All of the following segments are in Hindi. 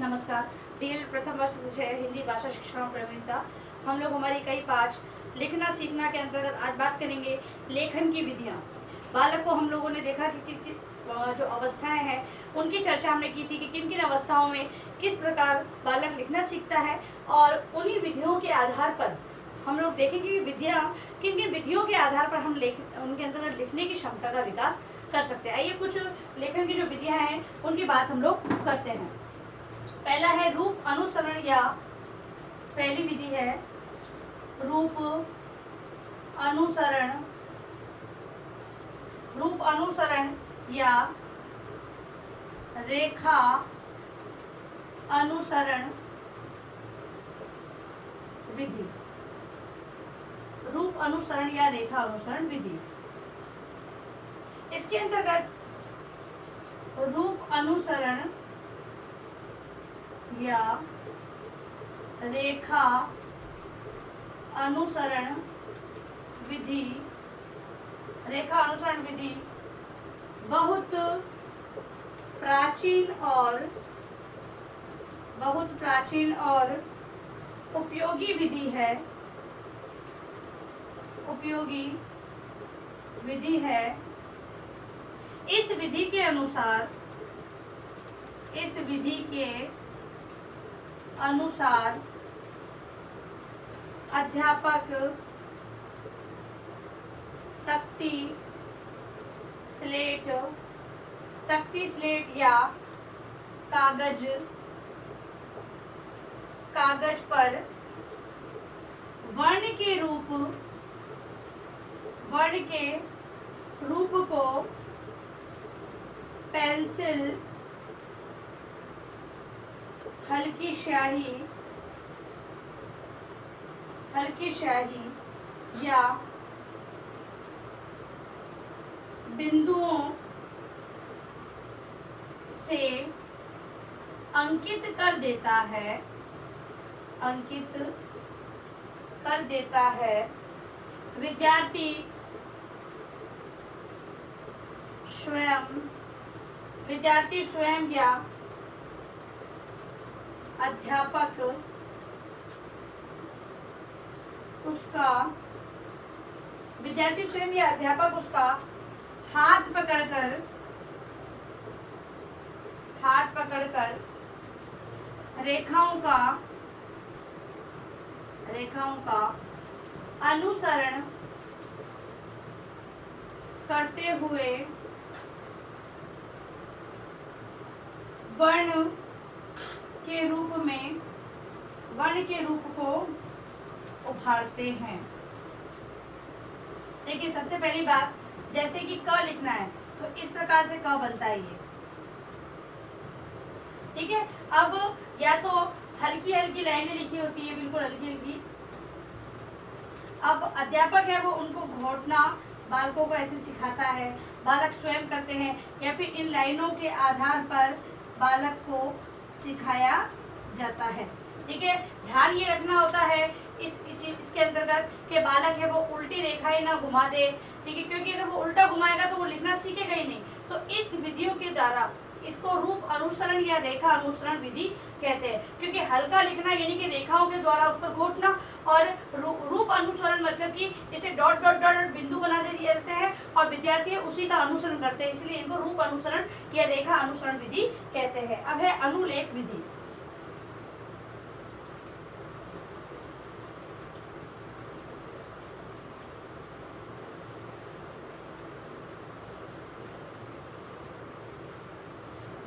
नमस्कार। डीएल प्रथम वर्ष विषय हिंदी भाषा शिक्षण और प्रवीणता। हम लोग हमारी इकाई 5 लिखना सीखना के अंतर्गत आज बात करेंगे लेखन की विधियाँ। बालक को हम लोगों ने देखा कि जो अवस्थाएं हैं उनकी चर्चा हमने की थी कि किन किन अवस्थाओं में किस प्रकार बालक लिखना सीखता है, और उन्हीं विधियों के आधार पर हम लोग देखेंगे कि विधियाँ किन किन विधियों के आधार पर हम उनके अंतर्गत लिखने की क्षमता का विकास कर सकते हैं। आइए कुछ लेखन की जो विधियाँ हैं उनकी बात हम लोग करते हैं। पहला है रूप अनुसरण, या पहली विधि है रूप अनुसरण। रूप अनुसरण या रेखा अनुसरण विधि। रूप अनुसरण या रेखा अनुसरण विधि। इसके अंतर्गत रूप अनुसरण या रेखा अनुसरण विधि, रेखा अनुसरण विधि बहुत प्राचीन और उपयोगी विधि है। उपयोगी विधि है। इस विधि के अनुसार अध्यापक तख्ती स्लेट या कागज पर वर्ण के रूप को पेंसिल, हल्की स्याही या बिंदुओं से अंकित कर देता है। विद्यार्थी स्वयं या अध्यापक उसका हाथ पकड़कर रेखाओं का अनुसरण करते हुए वर्ण के रूप को उभारते हैं। देखिए, सबसे पहली बात, जैसे कि क लिखना है तो इस प्रकार से क बनता है ये, ठीक है। अब या तो हल्की लाइनें लिखी होती है, बिल्कुल हल्की। अब अध्यापक है वो उनको घोटना बालकों को ऐसे सिखाता है, बालक स्वयं करते हैं, या फिर इन लाइनों के आधार पर बालक को सिखाया जाता है, ठीक है। ध्यान ये रखना होता है इसके अंतर्गत कि बालक है वो उल्टी रेखाएं ना घुमा दे, ठीक है, क्योंकि अगर वो उल्टा घुमाएगा तो वो लिखना सीखेगा ही नहीं। तो इन विधियों के द्वारा इसको रूप अनुसरण या रेखा अनुसरण विधि कहते हैं, क्योंकि हल्का लिखना यानी कि रेखाओं के द्वारा उस पर घोटना, और रूप अनुसरण मतलब कि जैसे डॉट बिंदु बना दे दिए जाते हैं और विद्यार्थी उसी का अनुसरण करते हैं, इसलिए इनको रूप अनुसरण या रेखा अनुसरण विधि कहते हैं। अब है अनुलेख विधि।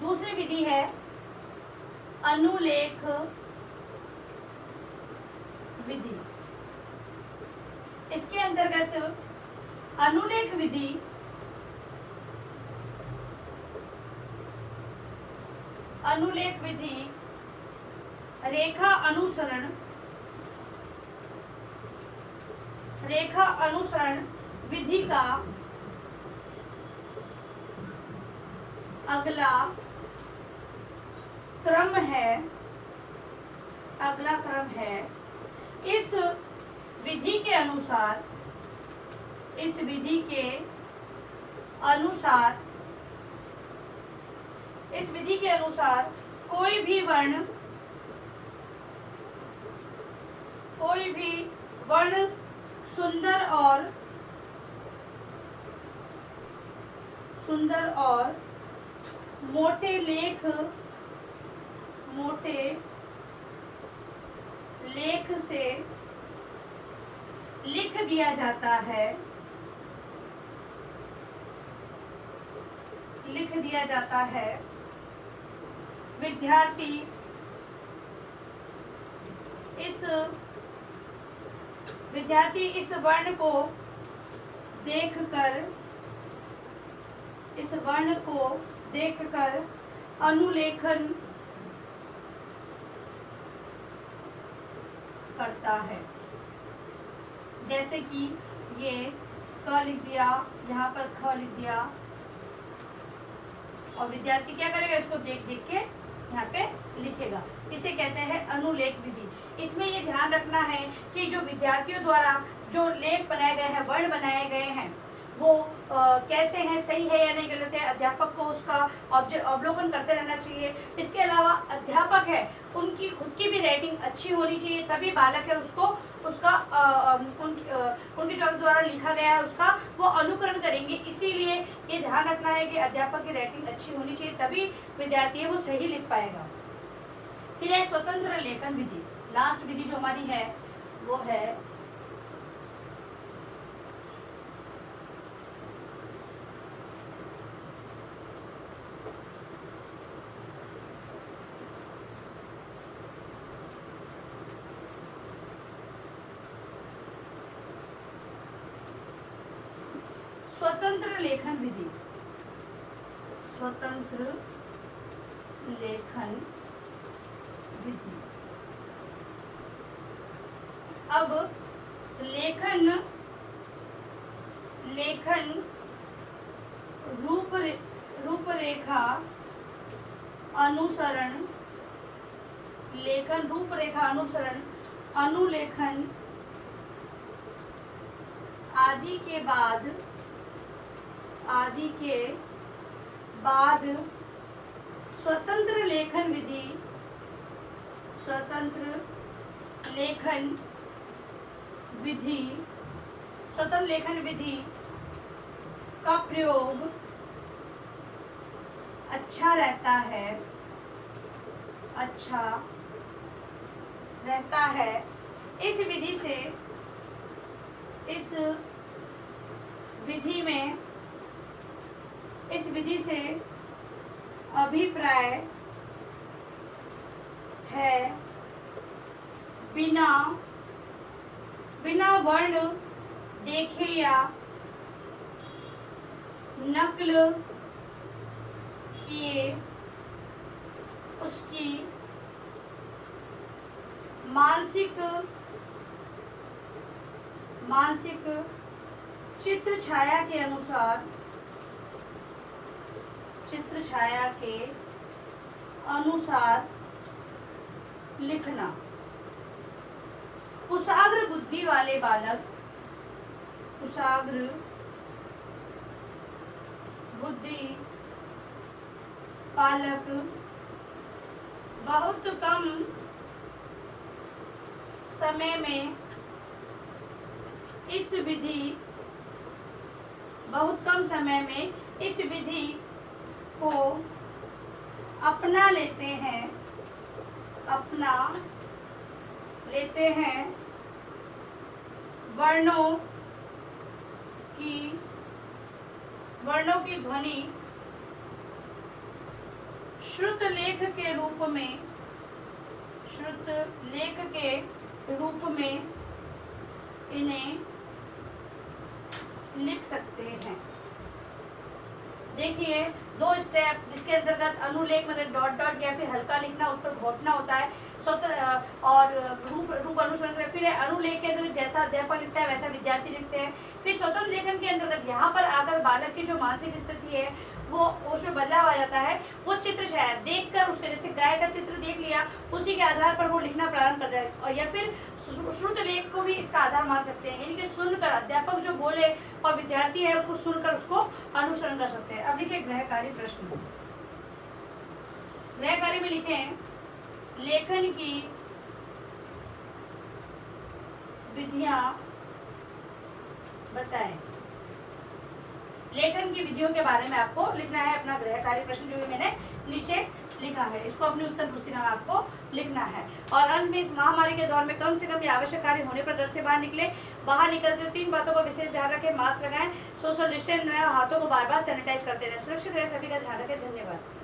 दूसरी विधि है अनुलेख विधि। इसके अंतर्गत अनुलेख विधि रेखा अनुसरण विधि का अगला क्रम है। इस विधि के अनुसार कोई भी वर्ण सुंदर और मोटे लेख से लिख दिया जाता है। विद्यार्थी इस वर्ण को देखकर अनुलेखन करता है। जैसे कि ये क लिख दिया, यहाँ पर ख लिख दिया, और विद्यार्थी क्या करेगा, इसको देख के यहाँ पे लिखेगा। इसे कहते हैं अनुलेख विधि। इसमें ये ध्यान रखना है कि जो विद्यार्थियों द्वारा जो लेख बनाए गए हैं, वर्ण बनाए गए हैं, वो कैसे हैं, सही है या नहीं गलत है, अध्यापक को उसका अवलोकन करते रहना चाहिए। इसके अलावा अध्यापक है, उनकी खुद की भी राइटिंग अच्छी होनी चाहिए, तभी बालक है उनके जो द्वारा लिखा गया है उसका वो अनुकरण करेंगे। इसीलिए ये ध्यान रखना है कि अध्यापक की राइटिंग अच्छी होनी चाहिए, तभी विद्यार्थी है वो सही लिख पाएगा। फिर है स्वतंत्र लेखन विधि। लास्ट विधि जो हमारी है वो है स्वतंत्र लेखन विधि। स्वतंत्र लेखन विधि। अब लेखन रूपरेखा अनुसरण, अनुलेखन आदि के बाद स्वतंत्र लेखन विधि का प्रयोग अच्छा रहता है। इस विधि से अभिप्राय है बिना वर्ण देखे या नकल किए उसकी मानसिक चित्र छाया के अनुसार लिखना। कुशाग्र बुद्धि वाले बालक बहुत कम समय में इस विधि को अपना लेते हैं। वर्णों की ध्वनि श्रुत लेख के रूप में इन्हें लिख सकते हैं। देखिए, दो स्टेप जिसके अंतर्गत अनुलेख मतलब डॉट डॉट या फिर हल्का लिखना, उस पर घोटना होता है। और रूप अनुसरण। फिर अनुलेख के अंदर जैसा अध्यापक लिखता है वैसा विद्यार्थी लिखते हैं। फिर स्वतंत्र लेखन के अंतर्गत यहाँ पर आकर बालक की जो मानसिक स्थिति है वो उसमें बदलाव आ जाता है। वो चित्र शायद देखकर उसके, जैसे गाय का चित्र देख लिया, उसी के आधार पर वो लिखना प्रारंभ कर जाए। और या फिर श्रुत लेख को भी इसका आधार मान सकते हैं, यानी कि सुनकर अध्यापक जो बोले और विद्यार्थी है उसको सुनकर उसको अनुसरण कर सकते हैं। अब देखिए गृहकारी प्रश्न। गृह कार्य में लिखें लेखन की विधियां बताएं। लेखन की विधियों के बारे में आपको लिखना है अपना गृह कार्य प्रश्न, जो मैंने नीचे लिखा है, इसको अपनी उत्तर पुस्तिका में आपको लिखना है। और अंत में इस महामारी के दौर में कम से कम ये आवश्यक कार्य होने पर घर से बाहर निकले। बाहर निकलते 3 बातों का विशेष ध्यान रखें। मास्क लगाएं, सोशल डिस्टेंस रहें, हाथों को बार बार सैनिटाइज करते रहें। सुरक्षित रहें, सभी का ध्यान रखें। धन्यवाद।